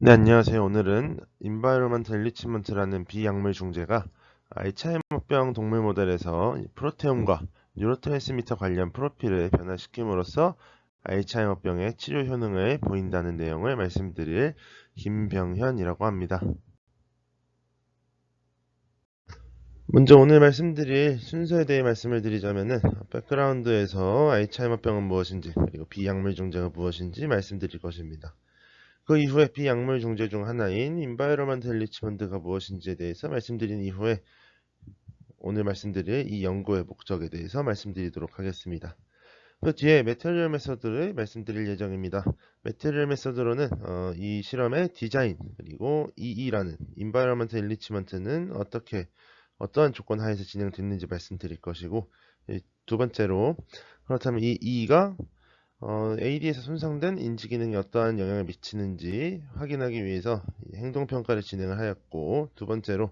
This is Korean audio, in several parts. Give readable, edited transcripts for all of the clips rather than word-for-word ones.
네, 안녕하세요. 오늘은 Environmental Enrichment라는 비약물 중재가 알츠하이머병 동물 모델에서 프로테움과 뉴로트랜스미터 관련 프로필을 변화시킴으로써 알츠하이머병의 치료 효능을 보인다는 내용을 말씀드릴 김병현이라고 합니다. 먼저 오늘 말씀드릴 순서에 대해 말씀을 드리자면은 백그라운드에서 알츠하이머병은 무엇인지 그리고 비약물 중재가 무엇인지 말씀드릴 것입니다. 그 이후에 비약물 중재 중 하나인 인바이러먼탈 리치먼트가 무엇인지에 대해서 말씀드린 이후에 오늘 말씀드릴 이 연구의 목적에 대해서 말씀드리도록 하겠습니다. 그 뒤에 메테리얼 메서드를 말씀드릴 예정입니다. 메테리얼 메서드로는 이 실험의 디자인 그리고 EE라는 인바이러먼탈 리치먼트는 어떠한 조건 하에서 진행됐는지 말씀드릴 것이고, 두 번째로 그렇다면 이 E가 AD에서 손상된 인지 기능에 어떠한 영향을 미치는지 확인하기 위해서 행동평가를 진행을 하였고, 두 번째로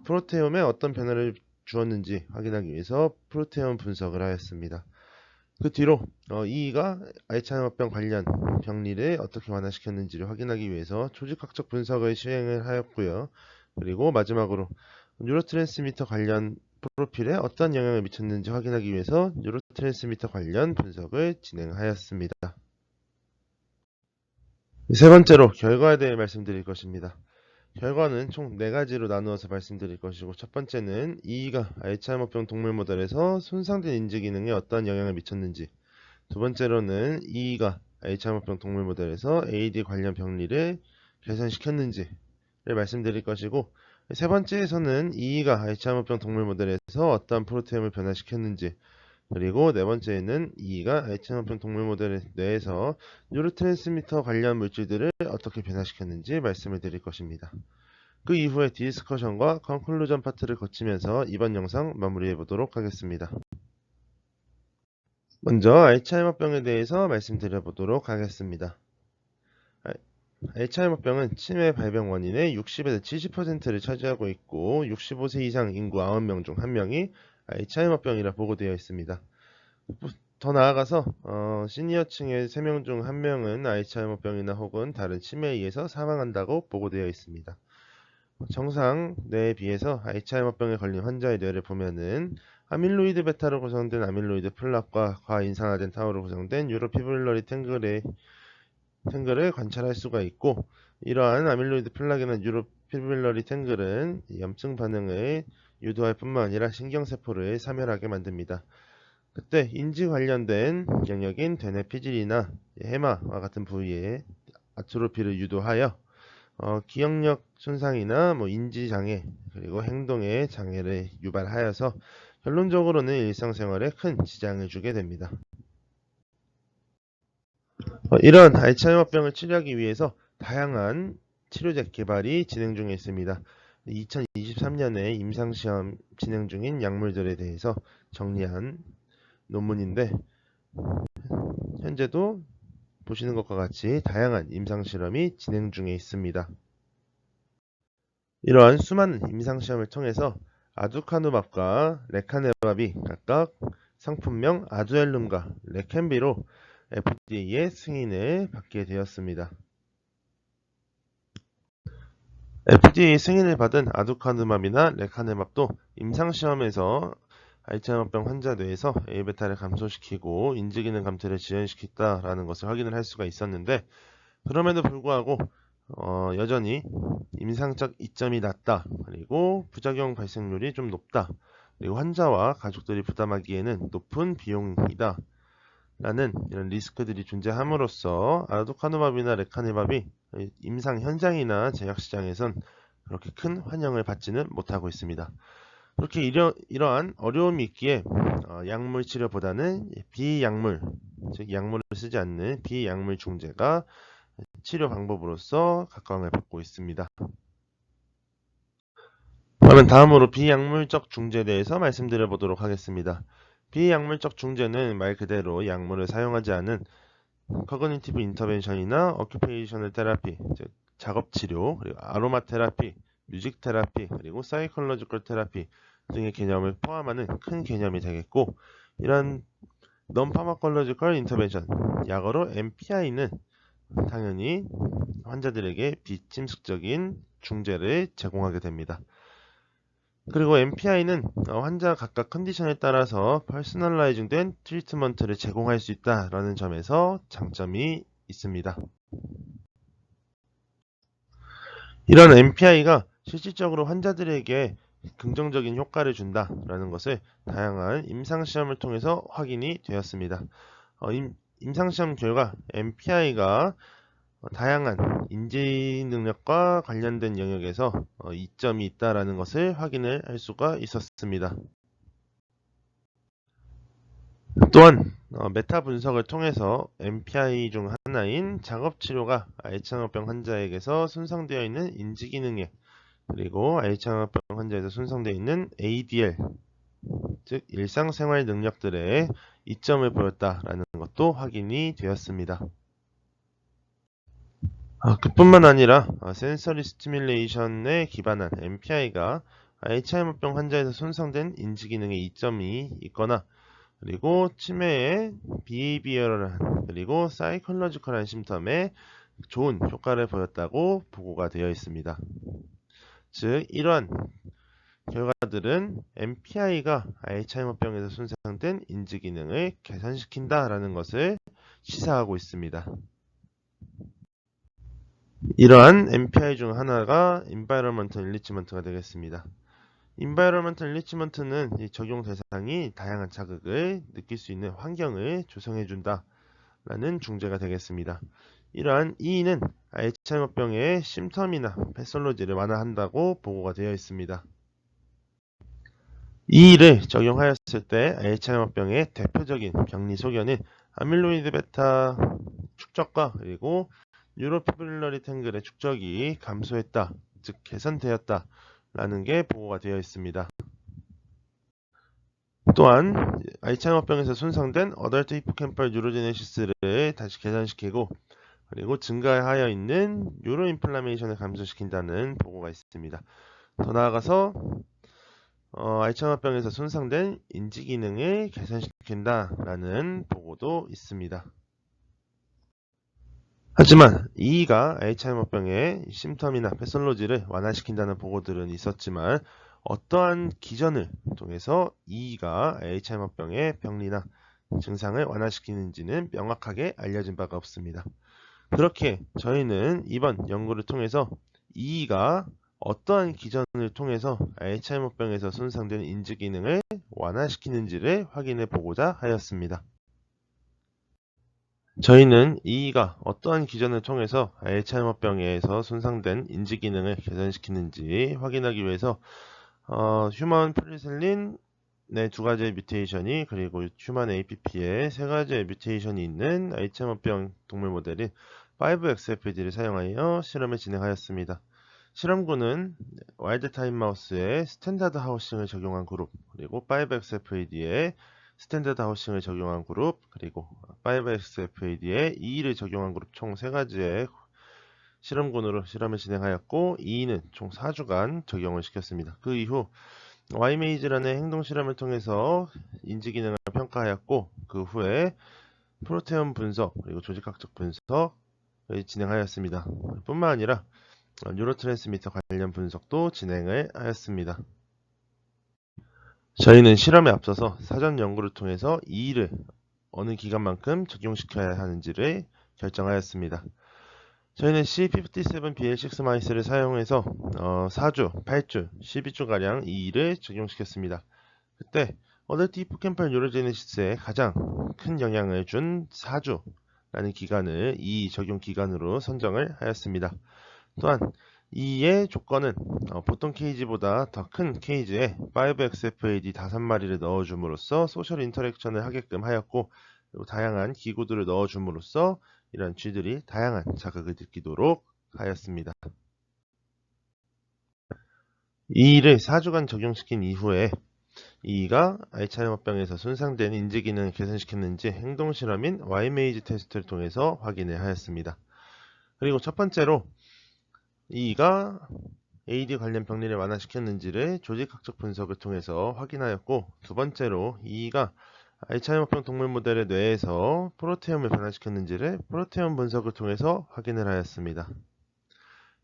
프로테옴에 어떤 변화를 주었는지 확인하기 위해서 프로테옴 분석을 하였습니다. 그 뒤로 이가 알츠하이머병 관련 병리를 어떻게 완화시켰는지를 확인하기 위해서 조직학적 분석을 시행을 하였고요. 그리고 마지막으로 뉴로트랜스미터 관련 프로필에 어떤 영향을 미쳤는지 확인하기 위해서 뉴로트랜스미터 관련 분석을 진행하였습니다. 세 번째로 결과에 대해 말씀드릴 것입니다. 결과는 총 4가지로 나누어서 말씀드릴 것이고, 첫 번째는 이가 알츠하이머병 동물 모델에서 손상된 인지 기능에 어떠한 영향을 미쳤는지, 두 번째로는 이가 알츠하이머병 동물 모델에서 AD 관련 병리를 개선시켰는지를 말씀드릴 것이고, 세 번째에서는 이가 알츠하이머병 동물 모델에서 어떠한 프로테움을 변화시켰는지, 그리고 네 번째는 이가 알츠하이머병 동물 모델 내에서 뉴로트랜스미터 관련 물질들을 어떻게 변화시켰는지 말씀을 드릴 것입니다. 그 이후에 디스커션과 컨클루전 파트를 거치면서 이번 영상 마무리해 보도록 하겠습니다. 먼저 알츠하이머병에 대해서 말씀드려 보도록 하겠습니다. 알츠하이머병은 치매 발병 원인의 60에서 70%를 차지하고 있고, 65세 이상 인구 9명 중 1명이 알츠하이머병이라 보고되어 있습니다. 더 나아가서 시니어층의 3명 중 1명은 알츠하이머병이나 혹은 다른 치매에 의해서 사망한다고 보고되어 있습니다. 정상 뇌에 비해서 알츠하이머병에 걸린 환자의 뇌를 보면은 아밀로이드 베타로 구성된 아밀로이드 플락과 과인산화된 타우로 구성된 유로피브릴러리 탱글을 관찰할 수가 있고, 이러한 아밀로이드 플락이나 유로피브릴러리 탱글은 염증 반응을 유도할 뿐만 아니라 신경세포를 사멸하게 만듭니다. 그때 인지 관련된 영역인 대뇌 피질이나 해마와 같은 부위에 아트로피를 유도하여 기억력 손상이나 인지 장애 그리고 행동의 장애를 유발하여서 결론적으로는 일상생활에 큰 지장을 주게 됩니다. 이런 알츠하이머병을 치료하기 위해서 다양한 치료제 개발이 진행 중에 있습니다. 2023년에 임상시험 진행 중인 약물들에 대해서 정리한 논문인데, 현재도 보시는 것과 같이 다양한 임상실험이 진행 중에 있습니다. 이러한 수많은 임상시험을 통해서 아두카누밥과 레카네밥이 각각 상품명 아두엘룸과 레캔비로 FDA의 승인을 받게 되었습니다. FDA 승인을 받은 아두카누밥이나 레카네밥도 임상시험에서 알츠하이머병 환자 뇌에서 A베타를 감소시키고 인지기능 감퇴를 지연시켰다라는 것을 확인을 할 수가 있었는데, 그럼에도 불구하고 여전히 임상적 이점이 낮다, 그리고 부작용 발생률이 좀 높다, 그리고 환자와 가족들이 부담하기에는 높은 비용이다 라는 이런 리스크들이 존재함으로써 아두카누밥이나 레카네밥이 임상 현장이나 제약 시장에선 그렇게 큰 환영을 받지는 못하고 있습니다. 그렇게 이러한 어려움이 있기에 약물 치료보다는 비약물, 즉 약물을 쓰지 않는 비약물 중재가 치료 방법으로서 각광을 받고 있습니다. 그러면 다음으로 비약물적 중재에 대해서 말씀드려 보도록 하겠습니다. 비약물적 중재는 말 그대로 약물을 사용하지 않은 커그니티브 인터벤션이나 어큐페이셔널 테라피, 즉 작업치료, 그리고 아로마 테라피, 뮤직 테라피, 그리고 사이콜로지컬 테라피 등의 개념을 포함하는 큰 개념이 되겠고, 이런 non-pharmacological intervention, 약어로 MPI는 당연히 환자들에게 비침습적인 중재를 제공하게 됩니다. 그리고 MPI는 환자 각각 컨디션에 따라서 퍼스널라이징된 트리트먼트를 제공할 수 있다라는 점에서 장점이 있습니다. 이런 MPI가 실질적으로 환자들에게 긍정적인 효과를 준다라는 것을 다양한 임상시험을 통해서 확인이 되었습니다. 임상시험 결과 MPI가 다양한 인지 능력과 관련된 영역에서 이점이 있다라는 것을 확인을 할 수가 있었습니다. 또한 메타 분석을 통해서 MPI 중 하나인 작업치료가 알츠하이머병 환자에게서 손상되어 있는 인지기능에 그리고 알츠하이머병 환자에서 손상되어 있는 ADL 즉 일상생활 능력들에 이점을 보였다라는 것도 확인이 되었습니다. 그뿐만 아니라 센서리 스티뮬레이션에 기반한 MPI가 알츠하이머병 환자에서 손상된 인지기능에 이점이 있거나 그리고 치매의 비헤이비어럴한 그리고 사이콜로지컬한 심텀에 좋은 효과를 보였다고 보고가 되어 있습니다. 즉 이러한 결과들은 MPI가 알츠하이머병에서 손상된 인지기능을 개선시킨다라는 것을 시사하고 있습니다. 이러한 MPI 중 하나가 Environmental Enrichment가 되겠습니다. Environmental Enrichment는 이 적용 대상이 다양한 자극을 느낄 수 있는 환경을 조성해준다 라는 중재가 되겠습니다. 이러한 E는 알츠하이머병의 심텀이나 패솔로지를 완화한다고 보고가 되어 있습니다. E를 적용하였을 때 알츠하이머병의 대표적인 병리 소견은 아밀로이드 베타 축적과 그리고 뉴로피브릴러리 탱글의 축적이 감소했다, 즉 개선되었다 라는 게 보고가 되어 있습니다. 또한 알츠하이머병에서 손상된 어덜트 히포캠팔 뉴로제네시스를 다시 개선시키고 그리고 증가하여 있는 뉴로인플라메이션을 감소시킨다는 보고가 있습니다. 더 나아가서 알츠하이머병에서 손상된 인지기능을 개선시킨다라는 보고도 있습니다. 하지만 E가 알츠하이머병의 심텀이나 패솔로지를 완화시킨다는 보고들은 있었지만 어떠한 기전을 통해서 E가 알츠하이머병의 병리나 증상을 완화시키는지는 명확하게 알려진 바가 없습니다. 그렇게 저희는 이번 연구를 통해서 E가 어떠한 기전을 통해서 알츠하이머병에서 손상된 인지기능을 완화시키는지를 확인해 보고자 하였습니다. 저희는 E가 어떠한 기전을 통해서 알츠하이머병에서 손상된 인지기능을 개선시키는지 확인하기 위해서 휴먼 프리셀린 네, 2가지의 뮤테이션이 그리고 휴먼 APP에 3가지의 뮤테이션이 있는 알츠하이머병 동물 모델인 5XFD를 사용하여 실험을 진행하였습니다. 실험군은 와일드 타임 마우스에 스탠다드 하우싱을 적용한 그룹, 그리고 5XFAD에 스탠다드 하우싱을 적용한 그룹, 그리고 5XFAD에 EE를 적용한 그룹 총 3가지의 실험군으로 실험을 진행하였고 EE는 총 4주간 적용을 시켰습니다. 그 이후 Ymaze라는 행동 실험을 통해서 인지기능을 평가하였고 그 후에 프로테옴 분석 그리고 조직학적 분석을 진행하였습니다. 뿐만 아니라 뉴로트랜스미터 관련 분석도 진행을 하였습니다. 저희는 실험에 앞서서 사전 연구를 통해서 EE를 어느 기간만큼 적용시켜야 하는지를 결정하였습니다. 저희는 C57BL6 마이스를 사용해서 4주, 8주, 12주가량 EE를 적용시켰습니다. 그때 어덜트 히포캠팔 뉴로제네시스에 가장 큰 영향을 준 4주라는 기간을 EE 적용 기간으로 선정을 하였습니다. 또한 이의 조건은 보통 케이지보다 더 큰 케이지에 5XFAD 5마리를 넣어줌으로써 소셜 인터랙션을 하게끔 하였고 그리고 다양한 기구들을 넣어줌으로써 이런 쥐들이 다양한 자극을 느끼도록 하였습니다. 이를 4주간 적용시킨 이후에 이가 알츠하이머병에서 손상된 인지기능을 개선시켰는지 행동실험인 Ymaze 테스트를 통해서 확인을 하였습니다. 그리고 첫 번째로 이가 AD 관련 병리를 완화시켰는지를 조직학적 분석을 통해서 확인하였고 두 번째로 이가 I차임합병 동물 모델의 뇌에서 프로테움을 변화시켰는지를 프로테움 분석을 통해서 확인을 하였습니다.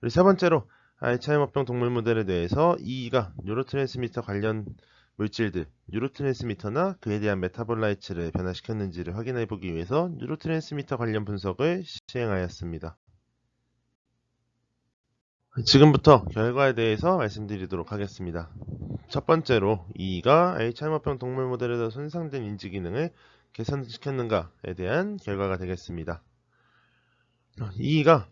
그리고 세 번째로 알츠하이머병 동물 모델에 대해서 이이가 뉴로트랜스미터 관련 물질들, 뉴로트랜스미터나 그에 대한 메타볼라이트를 변화시켰는지를 확인해 보기 위해서 뉴로트랜스미터 관련 분석을 시행하였습니다. 지금부터 결과에 대해서 말씀드리도록 하겠습니다. 첫 번째로 이이가 알츠하이머병 동물 모델에서 손상된 인지 기능을 개선시켰는가에 대한 결과가 되겠습니다. 이이가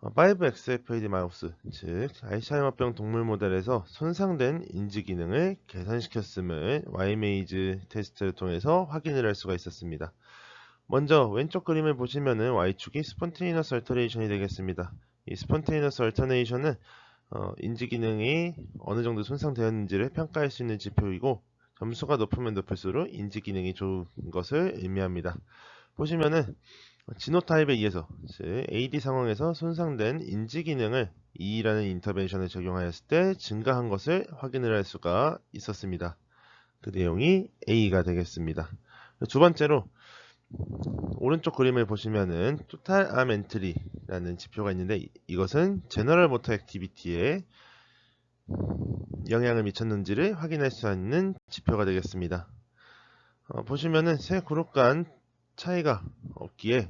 5XFAD 마우스, 즉 알츠하이머병 동물 모델에서 손상된 인지 기능을 개선시켰음을 Ymaze 테스트를 통해서 확인을 할 수가 있었습니다. 먼저 왼쪽 그림을 보시면은 Y축이 스폰테이너스 얼터네이션이 되겠습니다. 이 스폰테이너스 얼터네이션은 인지 기능이 어느 정도 손상되었는지를 평가할 수 있는 지표이고, 점수가 높으면 높을수록 인지 기능이 좋은 것을 의미합니다. 보시면은 지노타입에 의해서, 즉 AD 상황에서 손상된 인지 기능을 E라는 인터벤션을 적용하였을 때 증가한 것을 확인을 할 수가 있었습니다. 그 내용이 A가 되겠습니다. 두 번째로 오른쪽 그림을 보시면은 토탈 암 엔트리라는 지표가 있는데, 이것은 제너럴 모터 액티비티에 영향을 미쳤는지를 확인할 수 있는 지표가 되겠습니다. 보시면은 세 그룹 간 차이가 없기에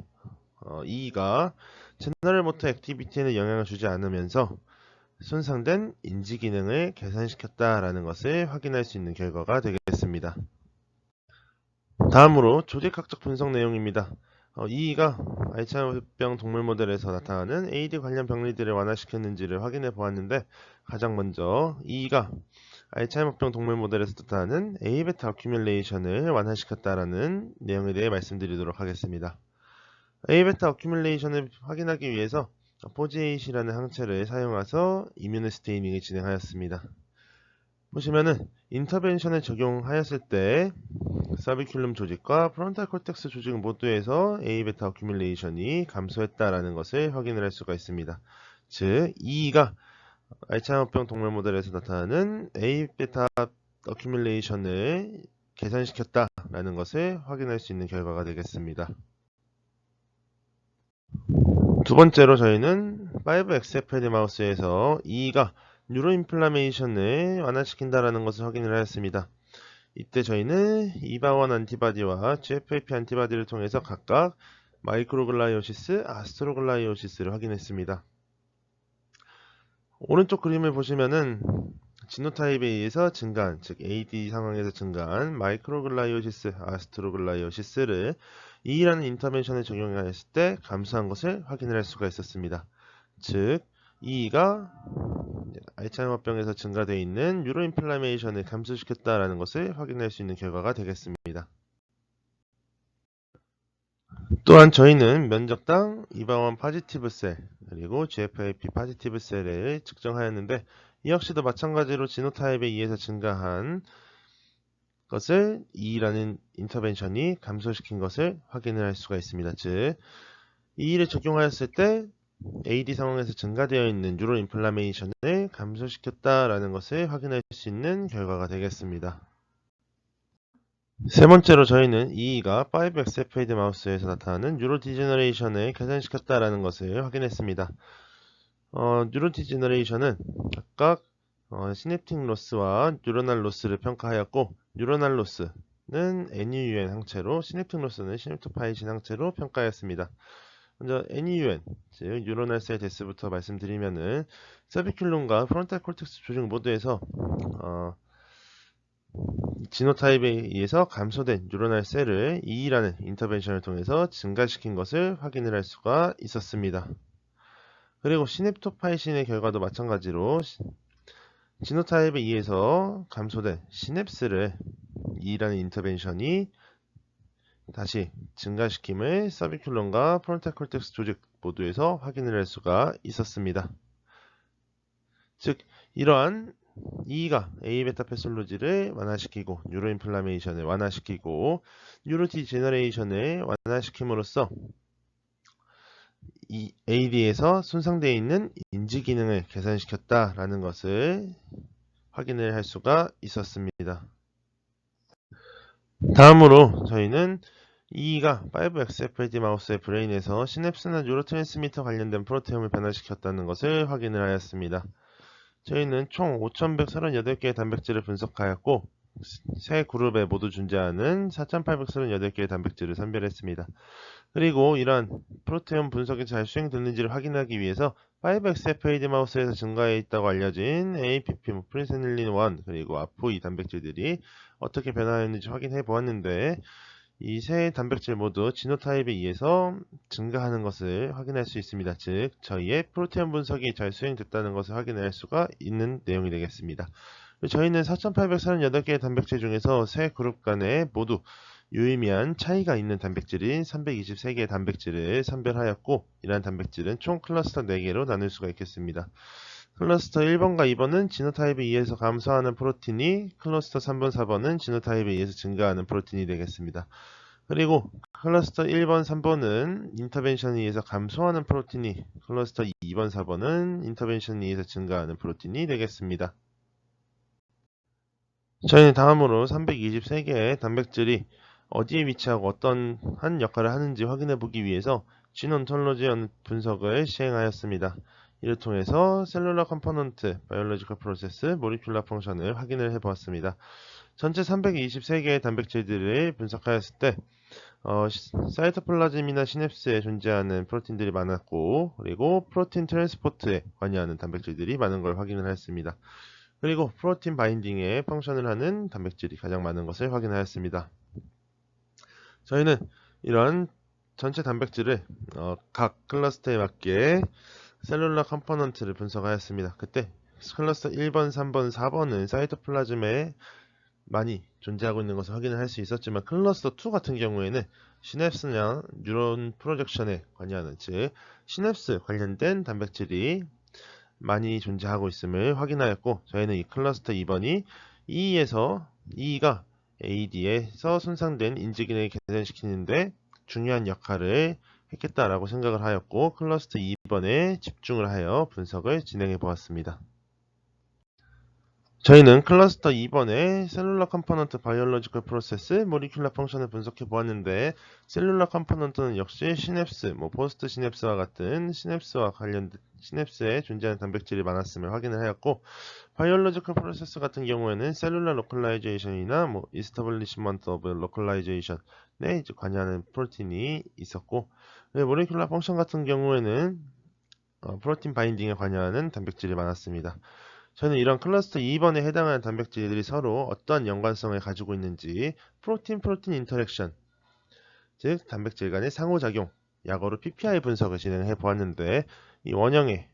E가 제너럴 모터 액티비티에는 영향을 주지 않으면서 손상된 인지 기능을 개선시켰다라는 것을 확인할 수 있는 결과가 되겠습니다. 다음으로 조직학적 분석 내용입니다. E가 알츠하이머병 동물 모델에서 나타나는 AD 관련 병리들을 완화시켰는지를 확인해 보았는데, 가장 먼저 E가 알츠하이머병 동물 모델에서 나타나는 A베타 어큐뮬레이션을 완화시켰다라는 내용에 대해 말씀드리도록 하겠습니다. A베타 어큐뮬레이션을 확인하기 위해서 포지에이시라는 항체를 사용해서 이뮤노 스테이닝을 진행하였습니다. 보시면은 인터벤션을 적용하였을 때 사비큘럼 조직과 프론탈 콜텍스 조직 모두에서 A베타 어큐뮬레이션이 감소했다라는 것을 확인을 할 수가 있습니다. 즉 E가 알츠하이머병 동물 모델에서 나타나는 A베타 어큐뮬레이션을 개선시켰다라는 것을 확인할 수 있는 결과가 되겠습니다. 두 번째로 저희는 5XFAD 마우스에서 E가 뉴로인플라메이션을 완화시킨다라는 것을 확인을 하였습니다. 이때 저희는 이바원 안티바디와 GFAP 안티바디를 통해서 각각 마이크로글라이오시스, 아스트로글라이오시스를 확인했습니다. 오른쪽 그림을 보시면은 지노타입에 의해서 증가한, 즉 AD 상황에서 증가한 마이크로글라이오시스, 아스트로글라이오시스를 E라는 인터벤션을 적용하였을 때 감소한 것을 확인을 할 수가 있었습니다. 즉 E가 알츠하이머병에서 증가되어 있는 뉴로인플라메이션을 감소시켰다라는 것을 확인할 수 있는 결과가 되겠습니다. 또한 저희는 면적당 이방원 파지티브 셀 그리고 GFAP 파지티브 셀을 측정하였는데, 이 역시도 마찬가지로 지노타입에 의해서 증가한 것을 E라는 인터벤션이 감소시킨 것을 확인을 할 수가 있습니다. 즉 E를 적용하였을 때 AD 상황에서 증가되어 있는 뉴로 인플라메이션을 감소시켰다라는 것을 확인할 수 있는 결과가 되겠습니다. 세 번째로 저희는 E가 5XFAD 마우스에서 나타나는 뉴로 디제너레이션을 개선시켰다라는 것을 확인했습니다. 뉴로 디제너레이션은 각각 시냅틱 로스와 뉴로날 로스를 평가하였고, 뉴로날 로스는 NUN 항체로, 시냅틱 로스는 시냅토파이신 항체로 평가하였습니다. 먼저 NUN, 즉 뉴로날 셀 데스부터 말씀드리면은 서비큘럼과 프론탈 콜텍스 조직 모두에서 지노타입에 의해서 감소된 뉴로날 셀을 E라는 인터벤션을 통해서 증가시킨 것을 확인을 할 수가 있었습니다. 그리고 시냅토파이신의 결과도 마찬가지로 지노타입에 의해서 감소된 시냅스를 E라는 인터벤션이 다시 증가시킴을 서비큘럼과 프론탈 콜텍스 조직 모두에서 확인을 할 수가 있었습니다. 즉 이러한 E가 A베타 패솔로지를 완화시키고 뉴로인플라메이션을 완화시키고 뉴로디제너레이션을 완화시킴으로써 이 AD에서 손상되어 있는 인지 기능을 개선시켰다라는 것을 확인을 할 수가 있었습니다. 다음으로 저희는 2가 5XFAD 마우스의 브레인에서 시냅스나 뉴로트랜스미터 관련된 프로테움을 변화시켰다는 것을 확인을 하였습니다. 저희는 총 5138개의 단백질을 분석하였고 세 그룹에 모두 존재하는 4838개의 단백질을 선별했습니다. 그리고 이러한 프로테움 분석이 잘 수행됐는지를 확인하기 위해서 5XFAD 마우스에서 증가해 있다고 알려진 APP, 프리세닐린 1 그리고 아포2 단백질들이 어떻게 변화했는지 확인해 보았는데 이 세 단백질 모두 지노타입에 의해서 증가하는 것을 확인할 수 있습니다. 즉 저희의 프로테인 분석이 잘 수행됐다는 것을 확인할 수가 있는 내용이 되겠습니다. 저희는 4838개의 단백질 중에서 세 그룹 간에 모두 유의미한 차이가 있는 단백질인 323개의 단백질을 선별하였고 이러한 단백질은 총 클러스터 4개로 나눌 수가 있겠습니다. 클러스터 1번과 2번은 지노타입에 의해서 감소하는 프로틴이, 클러스터 3번, 4번은 지노타입에 의해서 증가하는 프로틴이 되겠습니다. 그리고 클러스터 1번, 3번은 인터벤션에 의해서 감소하는 프로틴이, 클러스터 2번, 4번은 인터벤션에 의해서 증가하는 프로틴이 되겠습니다. 저희는 다음으로 323개의 단백질이 어디에 위치하고 어떤 한 역할을 하는지 확인해 보기 위해서 진 온톨로지 분석을 시행하였습니다. 이를 통해서 셀룰러 컴포넌트, 바이올로지컬 프로세스, 모리큘러 펑션을 확인을 해 보았습니다. 전체 323개의 단백질들을 분석하였을 때 사이토플라즘이나 시냅스에 존재하는 프로틴들이 많았고 그리고 프로틴 트랜스포트에 관여하는 단백질들이 많은 걸 확인을 하였습니다. 그리고 프로틴 바인딩에 펑션을 하는 단백질이 가장 많은 것을 확인하였습니다. 저희는 이런 전체 단백질을 각 클러스터에 맞게 셀룰러 컴포넌트를 분석하였습니다. 그때 클러스터 1번, 3번, 4번은 사이토플라즘에 많이 존재하고 있는 것을 확인을 할 수 있었지만 클러스터 2 같은 경우에는 시냅스나 뉴런 프로젝션에 관여하는 즉 시냅스 관련된 단백질이 많이 존재하고 있음을 확인하였고 저희는 이 클러스터 2번이 EE가 AD에서 손상된 인지기능을 개선시키는데 중요한 역할을 했겠다라고 생각을 하였고 클러스터 2번에 집중을 하여 분석을 진행해 보았습니다. 저희는 클러스터 2번에 셀룰러 컴포넌트 바이올로지컬 프로세스, 모리큘러 펑션을 분석해 보았는데 셀룰러 컴포넌트는 역시 시냅스, 포스트 시냅스와 같은 시냅스와 관련된 시냅스에 존재하는 단백질이 많았음을 확인을 하였고 바이올로지컬 프로세스 같은 경우에는 셀룰러 로컬라이제이션이나 이스터블리시먼트 오브 로컬라이제이션에 관여하는 프로틴이 있었고 모리큘러 펑션 같은 경우에는 프로틴 바인딩에 관여하는 단백질이 많았습니다. 저는 이런 클러스터 2번에 해당하는 단백질들이 서로 어떠한 연관성을 가지고 있는지 프로틴 인터랙션, 즉 단백질 간의 상호작용, 약어로 PPI 분석을 진행해 보았는데 이 원형에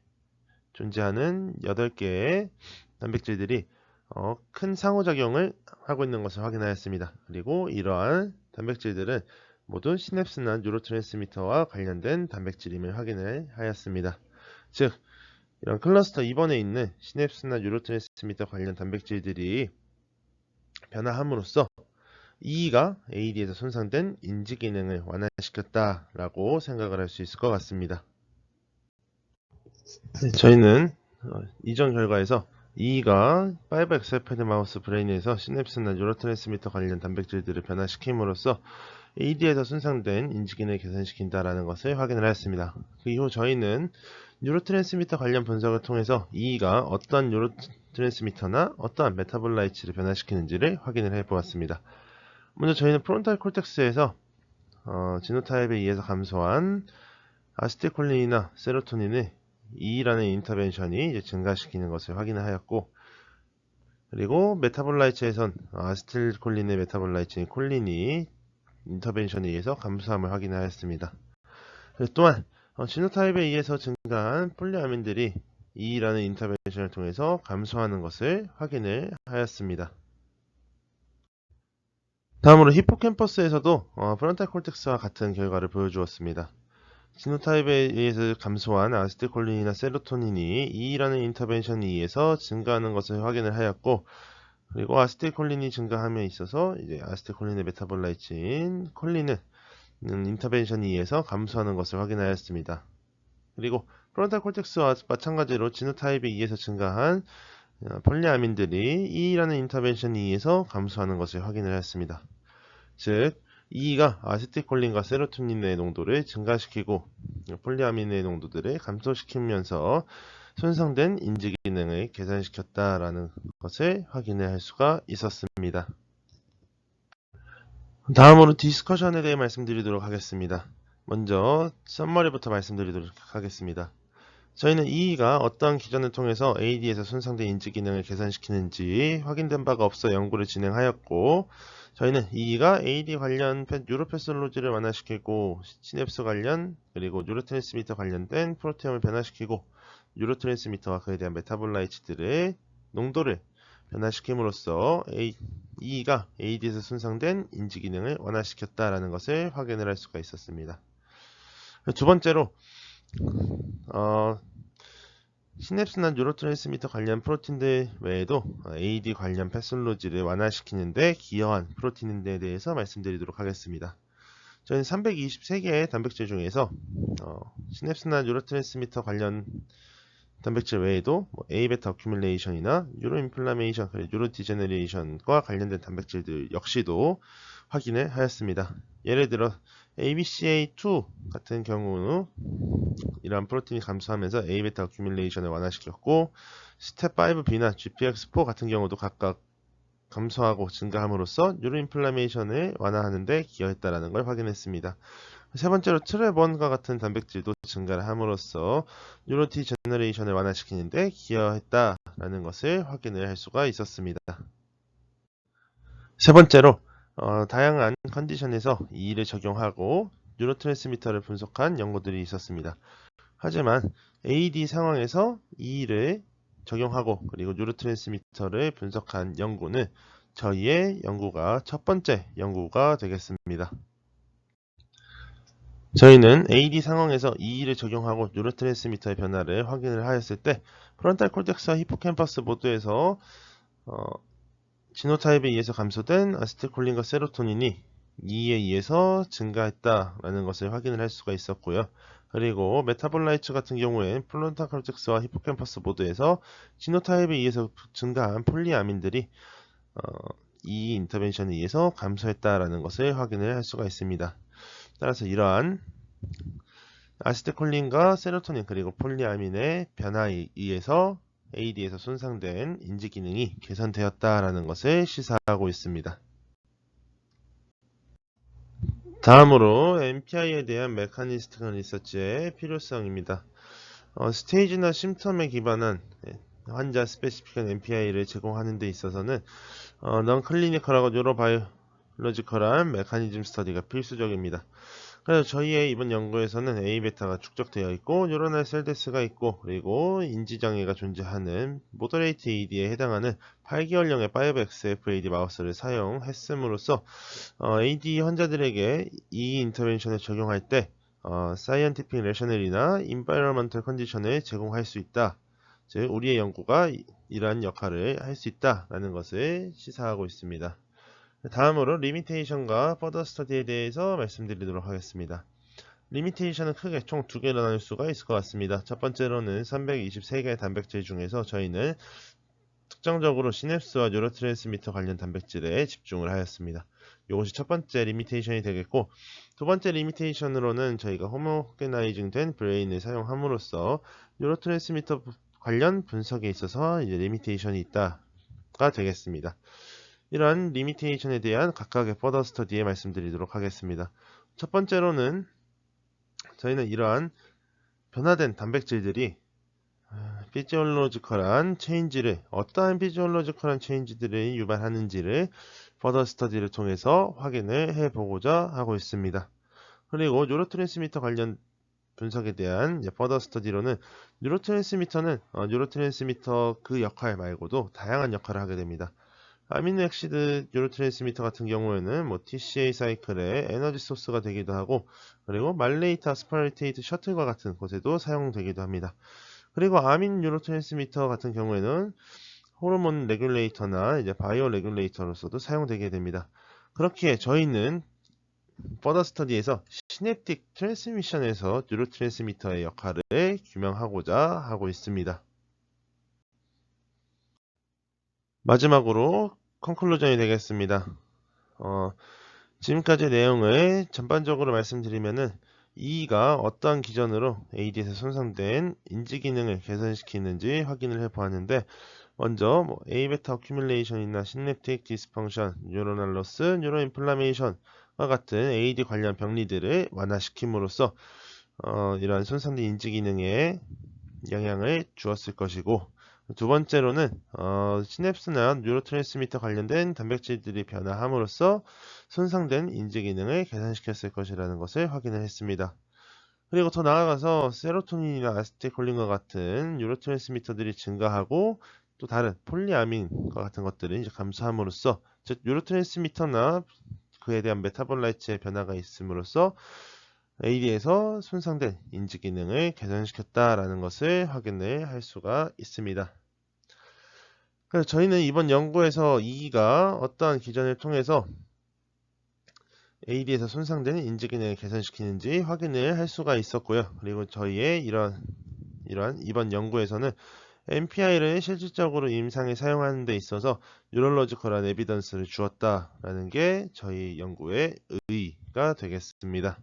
존재하는 8개의 단백질들이 큰 상호작용을 하고 있는 것을 확인하였습니다. 그리고 이러한 단백질들은 모두 시냅스나 뉴로트랜스미터와 관련된 단백질임을 확인을 하였습니다. 즉 이런 클러스터 2번에 있는 시냅스나 뉴로트랜스미터 관련 단백질들이 변화함으로써 EE가 AD에서 손상된 인지 기능을 완화시켰다라고 생각을 할 수 있을 것 같습니다. 저희는 이전 결과에서 EE가 5XFAD 마우스 브레인에서 시냅스나 뉴로트랜스미터 관련 단백질들을 변화시킴으로써 AD에서 손상된 인지기능을 개선시킨다라는 것을 확인을 하였습니다. 그 이후 저희는 뉴로트랜스미터 관련 분석을 통해서 EE가 어떠한 뉴로트랜스미터나 어떠한 메타볼라이트를 변화시키는지를 확인을 해보았습니다. 먼저 저희는 프론탈 콜텍스에서 지노타입에 의해서 감소한 아세틸콜린이나 세로토닌을 EE라는 인터벤션이 이제 증가시키는 것을 확인을 하였고 그리고 메타볼라이트에선 아세틸콜린의 메타볼라이트인 콜린이 인터벤션에 의해서 감소함을 확인하였습니다. 또한 지노타입에 의해서 증가한 폴리아민들이 EE라는 인터벤션을 통해서 감소하는 것을 확인을 하였습니다. 다음으로 히포캠퍼스에서도 프론탈 콜텍스와 같은 결과를 보여주었습니다. 지노타입에 의해서 감소한 아세틸콜린이나 세로토닌이 EE라는 인터벤션에 의해서 증가하는 것을 확인을 하였고 그리고 아세틸콜린이 증가함에 있어서 이제 아세틸콜린의 메타볼라이트인 콜린은 인터벤션에 의해서 감소하는 것을 확인하였습니다. 그리고 프론탈 콜텍스와 마찬가지로 지노타입에 의해서 증가한 폴리아민들이 EE라는 인터벤션에 의해서 감소하는 것을 확인을 했습니다. 즉 E가 아세틸콜린과 세로토닌의 농도를 증가시키고 폴리아민의 농도들을 감소시키면서 손상된 인지 기능을 개선시켰다라는 것을 확인을 할 수가 있었습니다. 다음으로 디스커션에 대해 말씀드리도록 하겠습니다. 먼저 썸머리부터 말씀드리도록 하겠습니다. 저희는 EE가 어떠한 기전을 통해서 AD에서 손상된 인지 기능을 개선시키는지 확인된 바가 없어 연구를 진행하였고, 저희는 EE가 AD 관련 뉴로패솔로지를 완화시키고 시냅스 관련 그리고 뉴로트랜스미터 관련된 프로테움을 변화시키고 뉴로트랜스미터와 그에 대한 메타볼라이트들의 농도를 변화시킴으로써 EE가 AD에서 손상된 인지 기능을 완화시켰다라는 것을 확인을 할 수가 있었습니다. 두 번째로 시냅스나 뉴로트랜스미터 관련 프로틴들 외에도 AD 관련 패솔로지를 완화시키는데 기여한 프로틴에 대해서 말씀드리도록 하겠습니다. 저희는 323개의 단백질 중에서 시냅스나 뉴로트랜스미터 관련 단백질 외에도 A베타 어큐뮬레이션이나 뉴로인플라메이션, 뉴로디제너레이션과 관련된 단백질들 역시도 확인을 하였습니다. 예를 들어 ABCA2 같은 경우는 이러한 프로틴이 감소하면서 A베타 어큐뮬레이션을 완화시켰고, 스텝 5B나 GPX4 같은 경우도 각각 감소하고 증가함으로써 뉴로인플라메이션을 완화하는 데 기여했다는 걸 확인했습니다. 세 번째로 트레본과 같은 단백질도 증가를 함으로써 뉴로디제너레이션을 완화시키는 데 기여했다라는 것을 확인을 할 수가 있었습니다. 세 번째로 다양한 컨디션에서 EE를 적용하고 뉴로트랜스미터를 분석한 연구들이 있었습니다. 하지만 AD 상황에서 EE를 적용하고 그리고 뉴로트랜스미터를 분석한 연구는 저희의 연구가 첫 번째 연구가 되겠습니다. 저희는 AD 상황에서 EE를 적용하고 뉴로트랜스미터의 변화를 확인을 하였을 때 프론탈 콜텍스와 히포캠퍼스 모두에서 지노타입에 의해서 감소된 아세틸콜린과 세로토닌이 EE에 의해서 증가했다라는 것을 확인을 할 수가 있었고요. 그리고 메타볼라이트 같은 경우엔 프론탈 콜텍스와 히포캠퍼스 모두에서 지노타입에 의해서 증가한 폴리아민들이 EE 인터벤션에 의해서 감소했다라는 것을 확인을 할 수가 있습니다. 따라서 이러한 아세틸콜린과 세로토닌 그리고 폴리아민의 변화에 의해서 AD에서 손상된 인지 기능이 개선되었다라는 것을 시사하고 있습니다. 다음으로 MPI에 대한 메커니스틱한 리서치의 필요성입니다. 스테이지나 심텀에 기반한 환자 스페시픽한 MPI를 제공하는 데 있어서는 non-clinical하고 뉴로바이올로지컬한 메커니즘 스터디가 필수적입니다. 그래서 저희의 이번 연구에서는 A베타가 축적되어 있고 뉴로널 셀데스가 있고 그리고 인지장애가 존재하는 모더레이트 AD에 해당하는 8개월령의 5XFAD 마우스를 사용했음으로써 AD 환자들에게 이 인터벤션을 적용할 때 사이언티픽 레셔널이나 인바이러먼털 컨디션을 제공할 수 있다. 즉 우리의 연구가 이러한 역할을 할 수 있다라는 것을 시사하고 있습니다. 다음으로 리미테이션과 퍼더 스터디에 대해서 말씀드리도록 하겠습니다. 리미테이션은 크게 총 두 개로 나눌 수가 있을 것 같습니다. 첫 번째로는 323개의 단백질 중에서 저희는 특정적으로 시냅스와 뉴로트랜스미터 관련 단백질에 집중을 하였습니다. 이것이 첫 번째 리미테이션이 되겠고, 두 번째 리미테이션으로는 저희가 호모게나이징 된 브레인을 사용함으로써 뉴로트랜스미터 관련 분석에 있어서 이제 리미테이션이 있다가 되겠습니다. 이러한 리미테이션에 대한 각각의 퍼더 스터디에 말씀드리도록 하겠습니다. 첫 번째로는 저희는 이러한 변화된 단백질들이 피지올로지컬한 체인지를 어떠한 피지올로지컬한 체인지들을 유발하는지를 퍼더 스터디를 통해서 확인을 해보고자 하고 있습니다. 그리고 뉴로트랜스미터 관련 분석에 대한 퍼더 스터디로는 뉴로트랜스미터는 뉴로트랜스미터 그 역할 말고도 다양한 역할을 하게 됩니다. 아미노액시드 뉴로트랜스미터 같은 경우에는 TCA 사이클의 에너지 소스가 되기도 하고, 그리고 말레이트 아스파르테이트 셔틀과 같은 곳에도 사용되기도 합니다. 그리고 아민 뉴로트랜스미터 같은 경우에는 호르몬 레귤레이터나 이제 바이오 레귤레이터로서도 사용되게 됩니다. 그렇기에 저희는 퍼더 스터디에서 시냅틱 트랜스미션에서 뉴로트랜스미터의 역할을 규명하고자 하고 있습니다. 마지막으로 컨클루전이 되겠습니다. 지금까지 내용을 전반적으로 말씀드리면은 EE가 어떠한 기전으로 AD에서 손상된 인지 기능을 개선시키는지 확인을 해 보았는데, 먼저 A베타 어큐뮬레이션이나 시냅틱 디스펑션, 뉴로널 로스, 뉴로 인플라메이션과 같은 AD 관련 병리들을 완화시킴으로써 이러한 손상된 인지 기능에 영향을 주었을 것이고, 두 번째로는 시냅스나 뉴로트랜스미터 관련된 단백질들이 변화함으로써 손상된 인지 기능을 개선시켰을 것이라는 것을 확인을 했습니다. 그리고 더 나아가서 세로토닌이나 아세틸콜린과 같은 뉴로트랜스미터들이 증가하고, 또 다른 폴리아민과 같은 것들을 이제 감소함으로써, 즉 뉴로트랜스미터나 그에 대한 메타볼라이트의 변화가 있음으로써 AD에서 손상된 인지 기능을 개선시켰다라는 것을 확인을 할 수가 있습니다. 그래서 저희는 이번 연구에서 EE가 어떠한 기전을 통해서 AD에서 손상된 인지 기능을 개선시키는지 확인을 할 수가 있었고요. 그리고 저희의 이러한 이번 연구에서는 MPI를 실질적으로 임상에 사용하는 데 있어서 뉴럴로지컬한 에비던스를 주었다라는 게 저희 연구의 의의가 되겠습니다.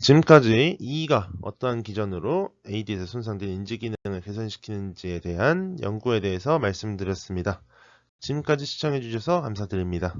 지금까지 EE가 어떠한 기전으로 AD에서 손상된 인지 기능을 개선시키는지에 대한 연구에 대해서 말씀드렸습니다. 지금까지 시청해주셔서 감사드립니다.